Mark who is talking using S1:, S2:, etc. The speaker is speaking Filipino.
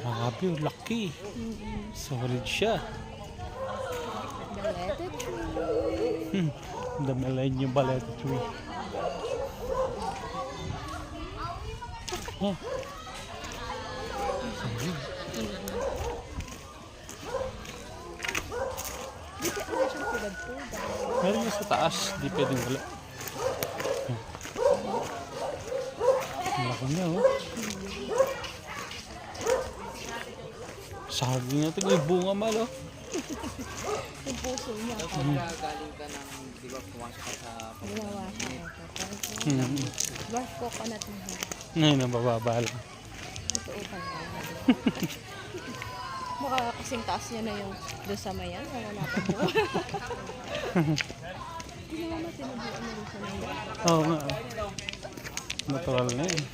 S1: Grabe, laki. Solid siya.
S2: Balete tree.
S1: Damilain yung balete tree. Oh.
S2: Dito ano siyang pulad-pulad.
S1: Meron nga sa taas, di pwedeng wala. Laki niya, oh. Saging natin, may bunga malo.
S2: Yung puso niya.
S3: Galing ka ng, di ba, pumasok ka sa
S2: Ginawa siya. Dwarf coconut niya.
S1: Ngayon, nabababa lang.
S2: Ito utang na. Mukha kasing taas niya na yung doon sa mayan. Wala natin mo. Hindi naman tinabuan na rin siya ng
S1: Oo nga. Natural na yun.